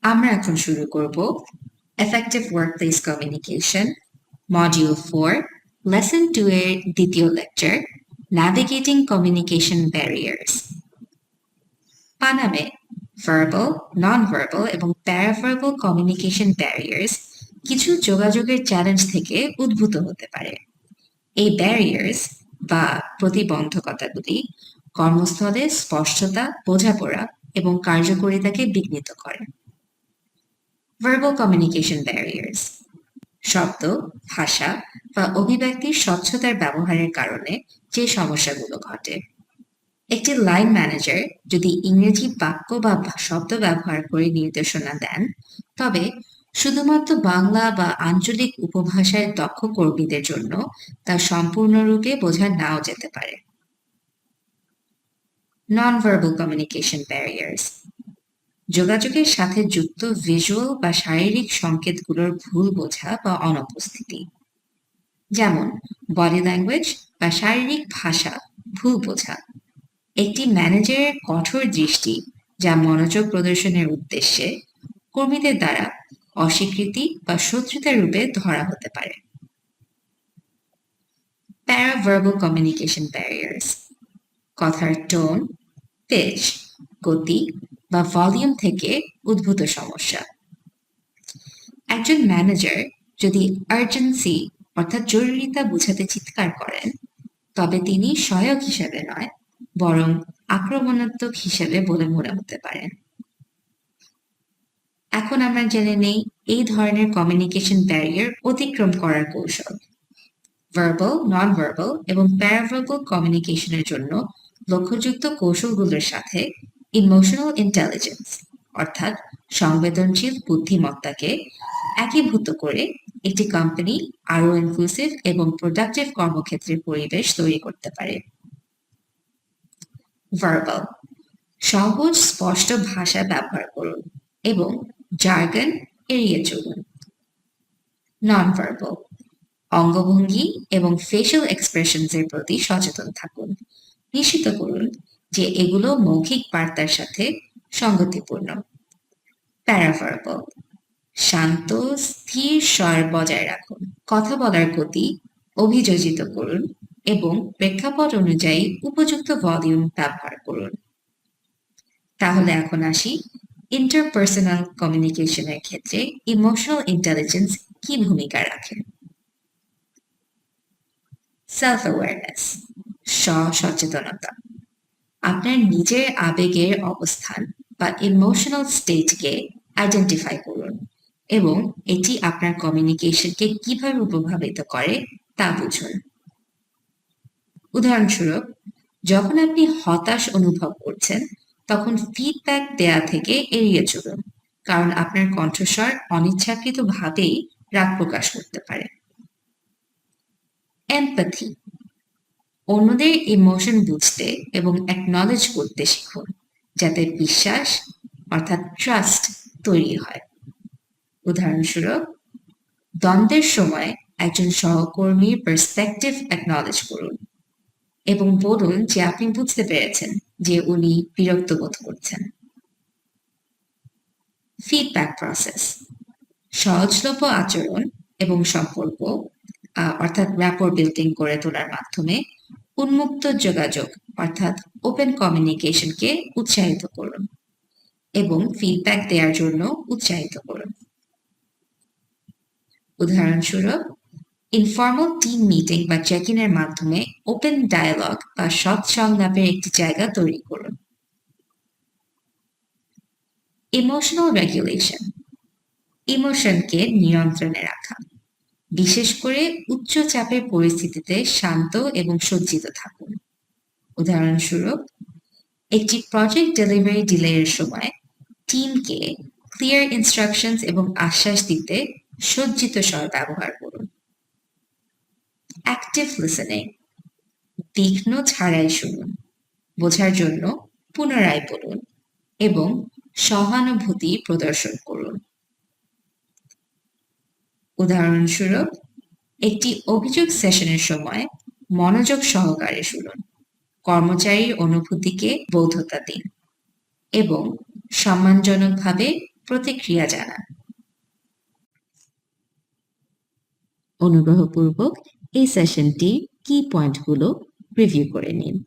আমরা এখন শুরু করব effective workplace communication module 4 lesson 2 এর দ্বিতীয় লেকচার ন্যাভিগেটিং কমিউনিকেশন ব্যারিয়ার্স। পানামে ভার্বাল, নন ভার্বাল এবং প্যারাভার্বাল কমিউনিকেশন ব্যারিয়ার্স কিছু যোগাযোগের চ্যালেঞ্জ থেকে উদ্ভূত হতে পারে। এই ব্যারিয়ার্স বা প্রতিবন্ধকতাগুলি কর্মস্থলে স্পষ্টতা, বোঝাপড়া এবং কার্যকারিতাকে বিঘ্নিত করে। ভার্বাল কমিউনিকেশন ব্যারিয়ার্স শব্দ, ভাষা বা অভিব্যক্তির স্বচ্ছতার ব্যবহারের কারণে যে সমস্যাগুলো ঘটে। একটি লাইন ম্যানেজার যদি ইংরেজি বাক্য বা শব্দ ব্যবহার করে নির্দেশনা দেন, তবে শুধুমাত্র বাংলা বা আঞ্চলিক উপভাষায় দক্ষ কর্মীদের জন্য তা সম্পূর্ণরূপে বোঝা নাও যেতে পারে। নন ভার্বাল কমিউনিকেশন ব্যারিয়ার্স যোগাযোগের সাথে যুক্ত ভিজুয়াল বা শারীরিক সংকেতগুলোর ভুল বোঝা বা অনুপস্থিতি, যেমন বডি ল্যাঙ্গুয়েজ বা শারীরিক ভাষা ভুল বোঝা। একটি ম্যানেজারের কঠোর দৃষ্টি যা মনোযোগ প্রদর্শনের উদ্দেশ্যে কর্মীদের দ্বারা অস্বীকৃতি বা শত্রুতা রূপে ধরা হতে পারে। প্যারাভার্বাল কমিউনিকেশন ব্যারিয়ার্স কথার টোন, পিচ, গতি বা ভলিউম থেকে উদ্ভূত সমস্যা। একজন ম্যানেজার যদি আর্জেন্সি অর্থাৎ জরুরিতা বোঝাতে চিৎকার করেন, তবে তিনি সহায়ক হিসেবে নয়, বরং আক্রমণাত্মক হিসেবে বলে মনে হতে পারেন। এখন আমরা জেনে নেই এই ধরনের কমিউনিকেশন ব্যারিয়ার অতিক্রম করার কৌশল। ভার্বাল, নন ভার্বাল এবং প্যারাভার্বাল কমিউনিকেশনের জন্য লক্ষ্যযুক্ত কৌশলগুলোর সাথে ইমোশনাল ইন্টেলিজেন্স অর্থাৎ সংবেদনশীল বুদ্ধিমত্তাকে একীভূত করে একটি কোম্পানি আরও ইনক্লুসিভ এবং প্রোডাক্টিভ কর্মক্ষেত্রের পরিবেশ তৈরি করতে পারে। ভার্বাল সহজ স্পষ্ট ভাষা ব্যবহার করুন এবং জার্গন এড়িয়ে চলুন। নন ভার্বাল অঙ্গভঙ্গি এবং ফেশিয়াল এক্সপ্রেশনসের প্রতি সচেতন থাকুন। নিশ্চিত করুন যে এগুলো মৌখিক বার্তার সাথে সঙ্গতিপূর্ণ। প্যারাভার্বাল শান্ত, স্থির স্বর বজায় রাখুন। কথা বলার গতি অভিযোজিত করুন এবং প্রেক্ষাপট অনুযায়ী উপযুক্ত ভলিউম ব্যবহার করুন। তাহলে এখন আসি ইন্টারপার্সোনাল কমিউনিকেশনের ক্ষেত্রে ইমোশনাল ইন্টেলিজেন্স কি ভূমিকা রাখে। সেলফ অ্যাওয়ারনেস স্ব-সচেতনতা আপনার নিজের আবেগের অবস্থান বা ইমোশনাল স্টেটকে আইডেন্টিফাই করুন এবং এটি আপনার কমিউনিকেশনকে কিভাবে প্রভাবিত করে তা বুঝুন। উদাহরণস্বরূপ, যখন আপনি হতাশ অনুভব করছেন, তখন ফিডব্যাক দেয়া থেকে এড়িয়ে চলুন, কারণ আপনার কণ্ঠস্বর অনিচ্ছাকৃতভাবেই রাগ প্রকাশ করতে পারে। এমপ্যাথি অন্যদের ইমোশন বুঝতে এবং অ্যাকনলেজ করতে শিখুন, যাতে বিশ্বাস অর্থাৎ ট্রাস্ট তৈরি হয়। উদাহরণস্বরূপ, দ্বন্দ্বের সময় একজন সহকর্মীর পার্সপেক্টিভ অ্যাকনলেজ করুন এবং বলুন যে আপনি বুঝতে পেরেছেন যে উনি বিরক্ত বোধ করছেন। ফিডব্যাক প্রসেস সহজলভ্য আচরণ এবং সম্পর্ক অর্থাৎ র্যাপর বিল্ডিং করে তোলার মাধ্যমে উন্মুক্ত যোগাযোগ অর্থাৎ ওপেন কমিউনিকেশনকে উৎসাহিত করুন এবং ফিডব্যাক দেওয়ার জন্য উৎসাহিত করুন। উদাহরণস্বরূপ, ইনফর্মাল টিম মিটিং বা চেক ইনের মাধ্যমে ওপেন ডায়ালগ বা সৎ সংলাপের একটি জায়গা তৈরি করুন। ইমোশনাল রেগুলেশন ইমোশনকে নিয়ন্ত্রণে রাখা, বিশেষ করে উচ্চ চাপের পরিস্থিতিতে শান্ত এবং সজ্জিত থাকুন। উদাহরণস্বরূপ, একটি প্রজেক্ট ডেলিভারি ডিলের সময় টিমকে ক্লিয়ার ইনস্ট্রাকশনস এবং আশ্বাস দিতে সজ্জিত স্বর ব্যবহার করুন। অ্যাক্টিভ লিসেনিং বিঘ্ন ছাড়াই শুনুন, বোঝার জন্য পুনরায় বলুন এবং সহানুভূতি প্রদর্শন করুন। উদাহরণস্বরূপ, একটি অভিযোগ সেশনের সময় মনোযোগ সহকারে শুনুন, কর্মচারীর অনুভূতিকে বৈধতা দিন এবং সম্মানজনকভাবে প্রতিক্রিয়া জানান। অনুগ্রহপূর্বক এই সেশনটি কি পয়েন্টগুলো রিভিউ করে নিন।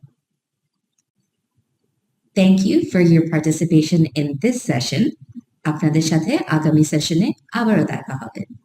Thank you for your participation in this session. আপনাদের সাথে আগামী সেশনে আবারও দেখা হবে।